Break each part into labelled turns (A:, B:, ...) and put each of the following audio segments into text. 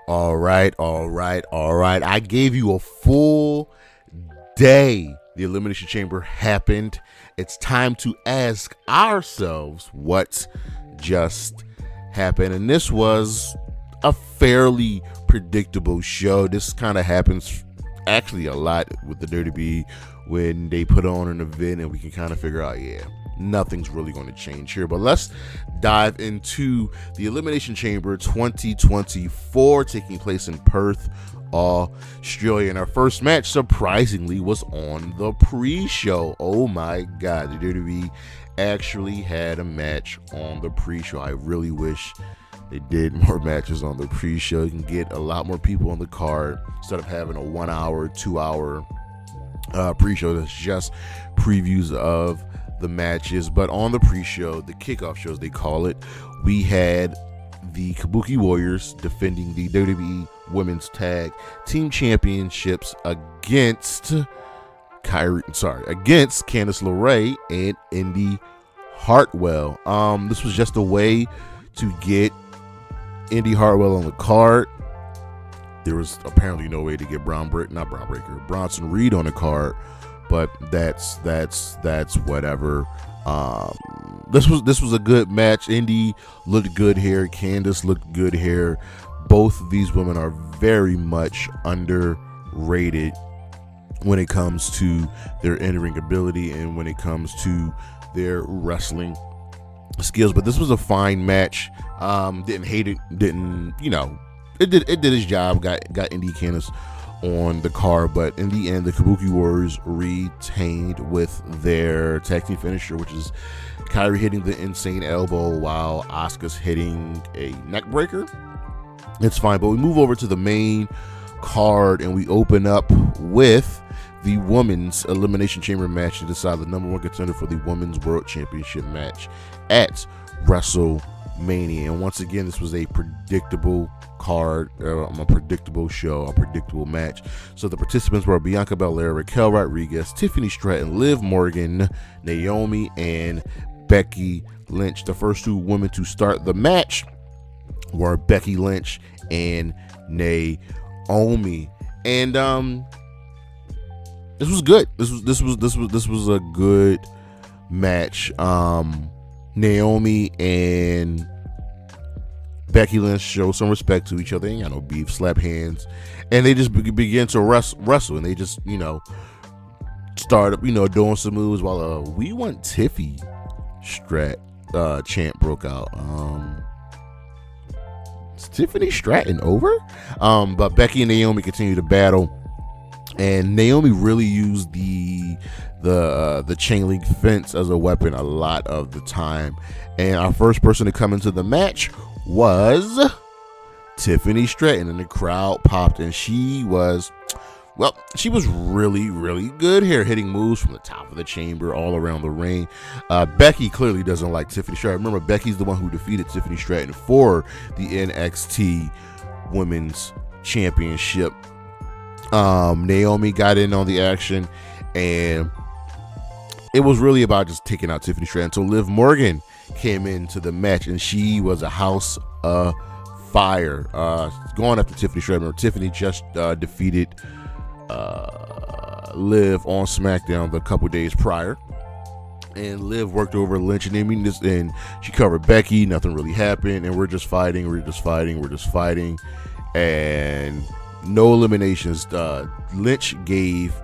A: All right. I gave you a full day. The Elimination Chamber happened. It's time to ask ourselves what just happened. And this was a fairly predictable show. This kind of happens actually a lot with the WWE when they put on an event and we can kind of figure out, nothing's really going to change here. But let's dive into the Elimination Chamber 2024 taking place in Perth, Australia. And our first match, surprisingly, was on the pre-show. Oh my God, the WWE actually had a match on the pre-show. I really wish they did more matches on the pre-show. You can get a lot more people on the card instead of having a 1 hour, 2 hour pre-show that's just previews of the matches. But on the pre-show, the kickoff shows they call it, we had the Kabuki Warriors defending the WWE Women's Tag Team Championships against Candice LaRae and Indi Hartwell. This was just a way to get Indi Hartwell on the card. There was apparently no way to get Bronson Reed on the card, but that's whatever. This was a good match. Indi looked good here. Candice looked good here. Both of these women are very much underrated when it comes to their in-ring ability and when it comes to their wrestling skills. But this was a fine match. Didn't hate it. It did its job. Got Indi Candice on the card, but in the end, the Kabuki Warriors retained with their tag team finisher, which is Kairi hitting the insane elbow while Asuka's hitting a neck breaker. It's fine, but we move over to the main card and we open up with the Women's Elimination Chamber match to decide the number one contender for the Women's World Championship match at Wrestlemania. And once again, this was a predictable card, a predictable show, a predictable match. So the participants were Bianca, Belair, Raquel Rodriguez, Tiffany Stratton, Liv Morgan, Naomi, and Becky Lynch. The first two women to start the match were Becky Lynch and Naomi. And this was good. This was a good match. Naomi and Becky Lynch show some respect to each other. They ain't got no beef, slap hands, and they just begin to wrestle, and they just started doing some moves while we want Tiffy chant broke out. Is Tiffany Stratton over? But Becky and Naomi continue to battle, and Naomi really used the chain link fence as a weapon a lot of the time. And our first person to come into the match was Tiffany Stratton, and the crowd popped, and she was really, really good here, hitting moves from the top of the chamber all around the ring. Becky clearly doesn't like Tiffany Stratton. Remember, Becky's the one who defeated Tiffany Stratton for the NXT Women's Championship. Naomi got in on the action, and it was really about just taking out Tiffany Stratton. So Liv Morgan came into the match, and she was a house of fire, going after Tiffany Stratton. Tiffany just defeated Liv on SmackDown the couple days prior, and Liv worked over Lynch and she covered Becky. Nothing really happened, and we're just fighting, and no eliminations. Lynch gave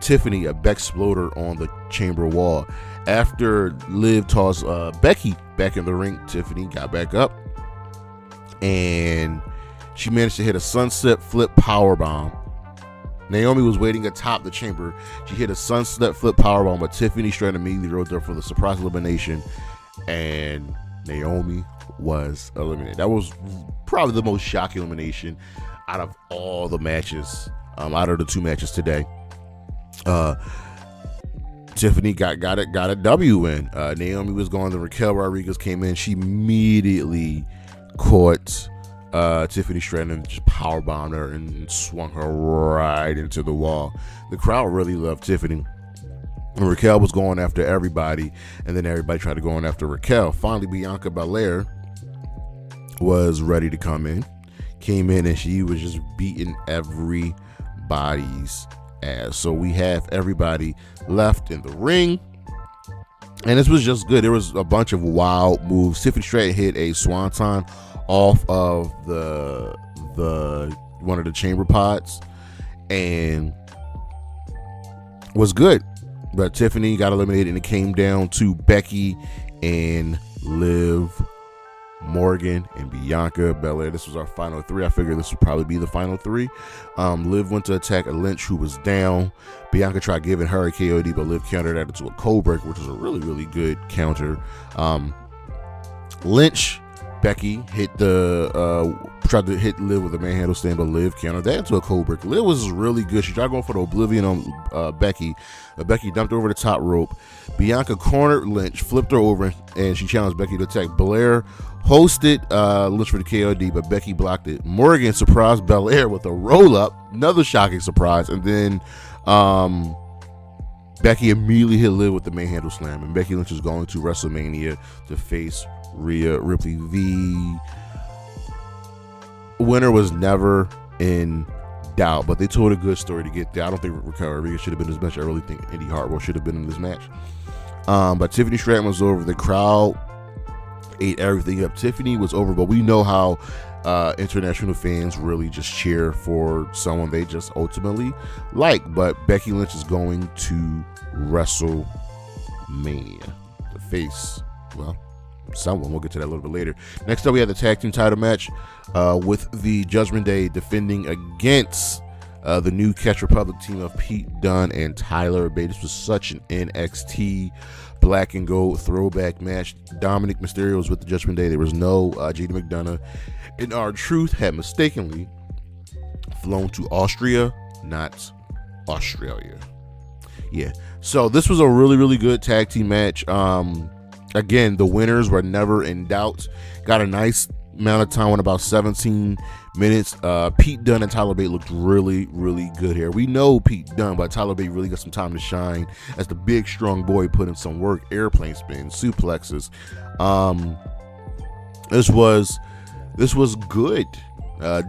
A: Tiffany a back exploder on the chamber wall. After Liv tossed Becky back in the ring, Tiffany got back up, and she managed to hit a sunset flip powerbomb. Naomi was waiting atop the chamber. She hit a sunset flip powerbomb, but Tiffany Stratton immediately rode there for the surprise elimination, and Naomi was eliminated. That was probably the most shocking elimination out of all the matches, out of the two matches today. Tiffany got a W win. Naomi was gone. The Raquel Rodriguez came in. She immediately caught Tiffany Stratton and just powerbombed her and swung her right into the wall. The crowd really loved Tiffany. And Raquel was going after everybody, and then everybody tried to go on after Raquel. Finally, Bianca Belair was ready to come in. came in and she was just beating everybody's ass. So we have everybody left in the ring. And this was just good. There was a bunch of wild moves. Tiffany Stratton hit a swanton off of the one of the chamber pods and was good. But Tiffany got eliminated and it came down to Becky and Liv Morgan and Bianca Belair. This was our final three. I figured this would probably be the final three. Liv went to attack a Lynch who was down. Bianca tried giving her a KOD, but Liv countered that into a code breaker, which was a really, really good counter. Lynch, Becky hit tried to hit Liv with a manhandle stand, but Liv countered that into a code breaker. Liv was really good. She tried going for the Oblivion on Becky. Becky dumped her over the top rope. Bianca cornered Lynch, flipped her over, and she challenged Becky to attack. Belair hosted Lynch for the KOD, but Becky blocked it. Morgan surprised Belair with a roll-up, another shocking surprise, and then Becky immediately hit Liv with the manhandle slam, and Becky Lynch is going to WrestleMania to face Rhea Ripley. The winner was never in doubt, but they told a good story to get there. I don't think Raquel should have been in this match. I really think Indi Hartwell should have been in this match. But Tiffany Stratton was over. The crowd ate everything up. Tiffany was over, but we know how international fans really just cheer for someone they just ultimately like. But Becky Lynch is going to WrestleMania to face, well, someone. We'll get to that a little bit later. Next up, we had the tag team title match with the Judgment Day defending against the new Catch Republic team of Pete Dunne and Tyler Bate. This was such an NXT black and gold throwback match. Dominic Mysterio was with the Judgment Day. There was no JD McDonough. And R-Truth had mistakenly flown to Austria, not Australia. Yeah. So this was a really, really good tag team match. Again, the winners were never in doubt. Got a nice amount of time, in about 17 minutes. Pete Dunne and Tyler Bate looked really, really good here. We know Pete Dunne, but Tyler Bate really got some time to shine as the big, strong boy put in some work. Airplane spins, suplexes. This was good.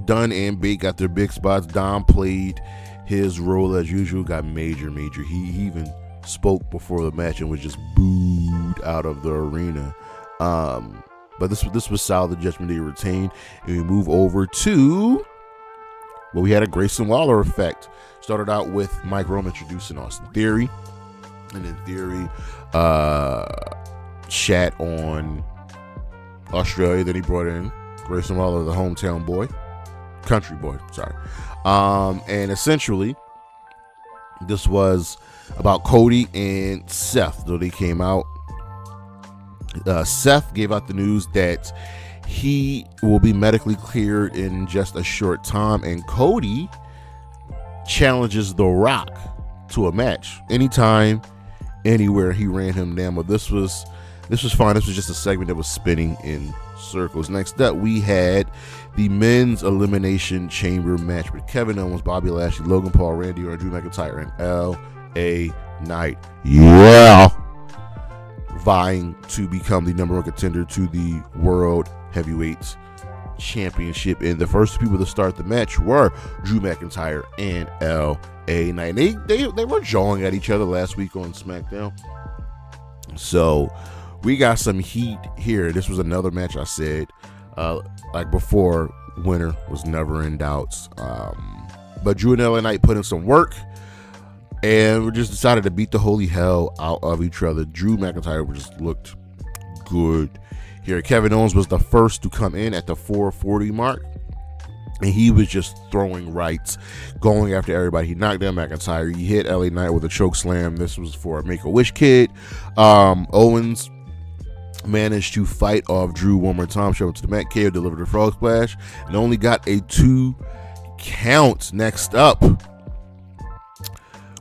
A: Dunne and Bate got their big spots. Dom played his role as usual. Got major. He even spoke before the match and was just booed out of the arena. But this was solid. The Judgment Day retained, and we move over to, well, we had a Grayson Waller effect. Started out with Mike Rome introducing Austin Theory, and then Theory shat on Australia. Then he brought in Grayson Waller, the hometown boy, country boy, sorry. And essentially, this was about Cody and Seth. Though they came out, Seth gave out the news that he will be medically cleared in just a short time, and Cody challenges The Rock to a match anytime, anywhere. He ran him down, but this was fine. This was just a segment that was spinning in circles. Next up, we had the men's Elimination Chamber match with Kevin Owens, Bobby Lashley, Logan Paul, Randy Orton, Drew McIntyre, and L.A. Knight. Yeah, vying to become the number one contender to the World Heavyweight Championship. And the first people to start the match were Drew McIntyre and L.A. Knight. They were jawing at each other last week on SmackDown. So we got some heat here. This was another match I said, like before, winner was never in doubt. But Drew and LA Knight put in some work, and we just decided to beat the holy hell out of each other. Drew McIntyre just looked good here. Kevin Owens was the first to come in at the 440 mark, and he was just throwing rights, going after everybody. He knocked down McIntyre. He hit LA Knight with a choke slam. This was for a Make-A-Wish kid. Owens managed to fight off Drew one more time, showed him to the mat. KO delivered a frog splash and only got a 2 count. Next up,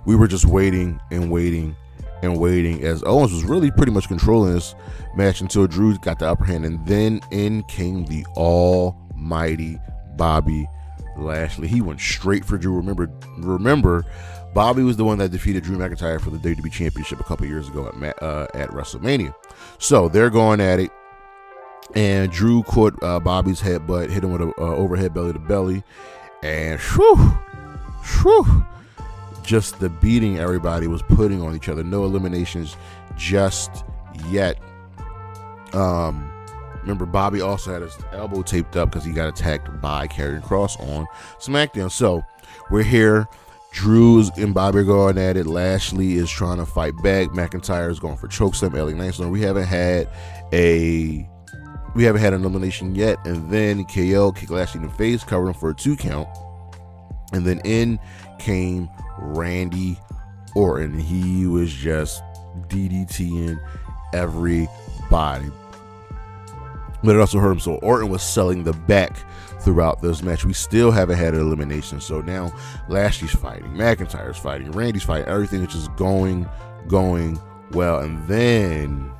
A: we were just waiting as Owens was really pretty much controlling this match until Drew got the upper hand, and then in came the almighty Bobby Lashley. He went straight for Drew. Remember, Bobby was the one that defeated Drew McIntyre for the WWE Championship a couple years ago at WrestleMania. So they're going at it. And Drew caught Bobby's headbutt, hit him with an overhead belly to belly, and whew, just the beating everybody was putting on each other. No eliminations just yet. Remember, Bobby also had his elbow taped up because he got attacked by Karrion Kross on SmackDown. So we're here. Drew and Bobby are going at it. Lashley is trying to fight back. McIntyre is going for chokeslam. LA Knight. So we haven't had an elimination yet. And then KO kicked Lashley in the face, covered him for a 2 count. And then in came Randy Orton. He was just DDTing everybody. But it also hurt him. So Orton was selling the back throughout this match. We still haven't had an elimination. So now Lashley's fighting, McIntyre's fighting, Randy's fighting. Everything is just going well. And then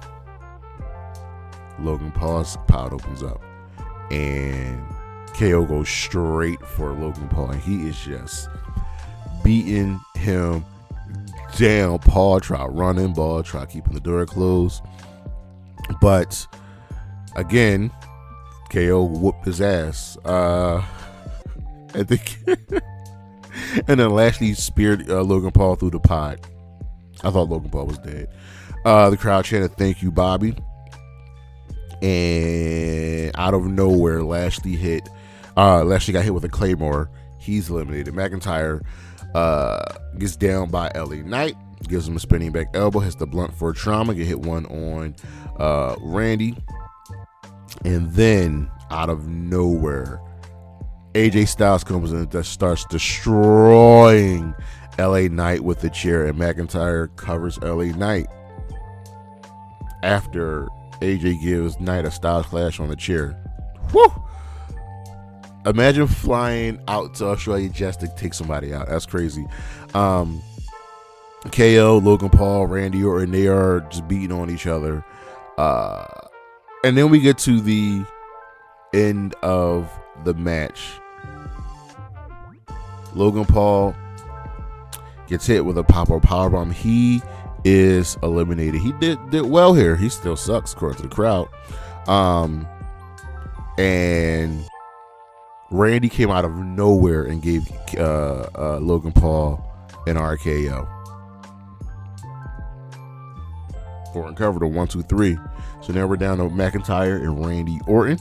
A: Logan Paul's pod opens up. And KO goes straight for Logan Paul. And he is just beating him down. Paul tried running. Paul tried keeping the door closed. But again, KO whooped his ass. I think, and then Lashley speared Logan Paul through the pod. I thought Logan Paul was dead. The crowd chanted, "Thank you, Bobby." And out of nowhere, Lashley got hit with a Claymore. He's eliminated. McIntyre gets down by LA Knight, gives him a spinning back elbow, hits the blunt for trauma, get hit one on Randy. And then, out of nowhere, AJ Styles comes in and starts destroying LA Knight with the chair, and McIntyre covers LA Knight after AJ gives Knight a Styles clash on the chair. Woo! Imagine flying out to Australia just to take somebody out. That's crazy. KO, Logan Paul, Randy Orton, they are just beating on each other. And then we get to the end of the match. Logan Paul gets hit with a pop-up powerbomb. He is eliminated. He did well here. He still sucks according to the crowd. And Randy came out of nowhere and gave Logan Paul an RKO. Orton covered a 1, 2, 3. So now we're down to McIntyre and Randy Orton.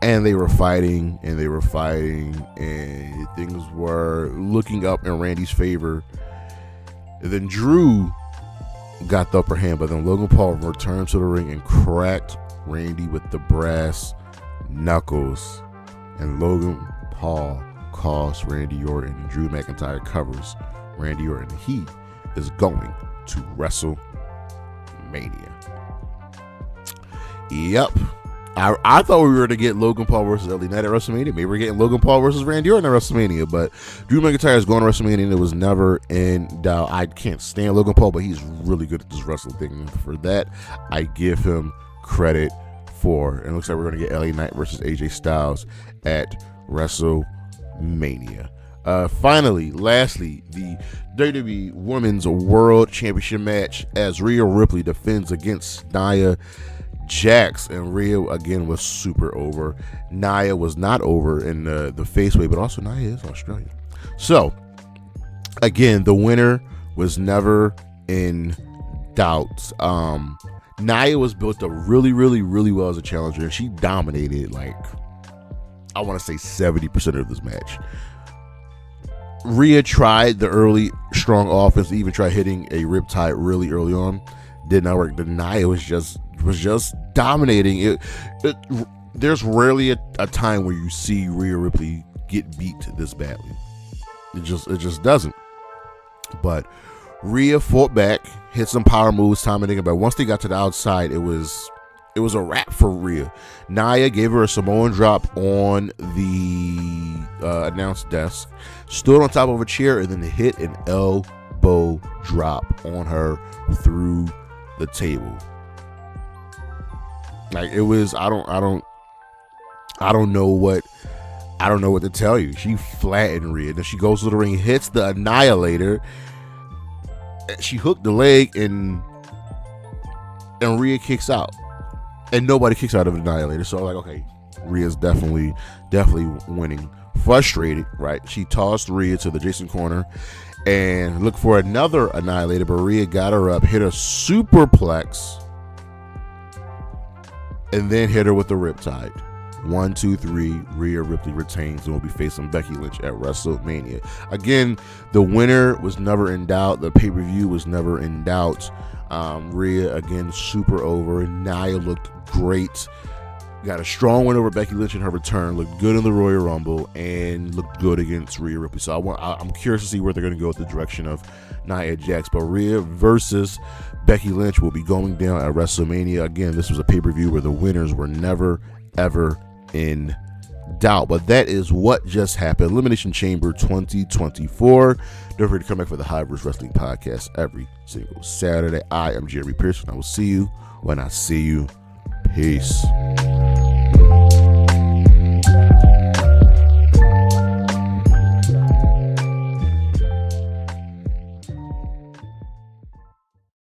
A: And they were fighting, and things were looking up in Randy's favor. And then Drew got the upper hand, but then Logan Paul returned to the ring and cracked Randy with the brass knuckles. And Logan Paul calls Randy Orton, and Drew McIntyre covers Randy Orton. He is going to WrestleMania. Yep. I thought we were going to get Logan Paul versus LA Knight at WrestleMania. Maybe we're getting Logan Paul versus Randy Orton at WrestleMania. But Drew McIntyre is going to WrestleMania, and it was never in doubt. I can't stand Logan Paul, but he's really good at this wrestling thing. And for that, I give him credit for. And it looks like we're going to get LA Knight versus AJ Styles at WrestleMania. Finally, lastly, the WWE Women's World Championship match as Rhea Ripley defends against Nia Jax, and Rhea again was super over. Nia was not over in the face way, but also Nia is Australian. So again, the winner was never in doubt. Nia was built up really well as a challenger, and she dominated, like, I want to say 70% of this match. Rhea tried the early strong offense, even tried hitting a riptide really early on. Did not work. The Nia was just dominating it. There's rarely a time where you see Rhea Ripley get beat this badly. It just doesn't. But Rhea fought back, hit some power moves, time and again. But once they got to the outside, it was a wrap for Rhea. Nia gave her a Samoan drop on the announce desk, stood on top of a chair, and then hit an elbow drop on her through the table. Like, it was, I don't know what to tell you. She flattened Rhea. Then she goes to the ring, hits the Annihilator. She hooked the leg, and Rhea kicks out. and nobody kicks out of an Annihilator. So like, okay, Rhea's definitely winning. Frustrated, right? She tossed Rhea to the Jason corner and looked for another Annihilator, but Rhea got her up, hit a superplex, and then hit her with the Riptide. 1, 2, 3. Rhea Ripley retains and will be facing Becky Lynch at WrestleMania. Again, the winner was never in doubt. The pay-per-view was never in doubt. Rhea, again, super over. Nia looked great. Got a strong win over Becky Lynch in her return. Looked good in the Royal Rumble and looked good against Rhea Ripley. So I'm curious to see where they're going to go with the direction of Nia Jax. But Rhea versus Becky Lynch will be going down at WrestleMania. Again, this was a pay-per-view where the winners were never, ever in doubt. But that is what just happened. Elimination Chamber 2024. Don't forget to come back for the High Vs Wrestling podcast every single Saturday. I am Jeremy Pearson. I will see you when I see you. Peace.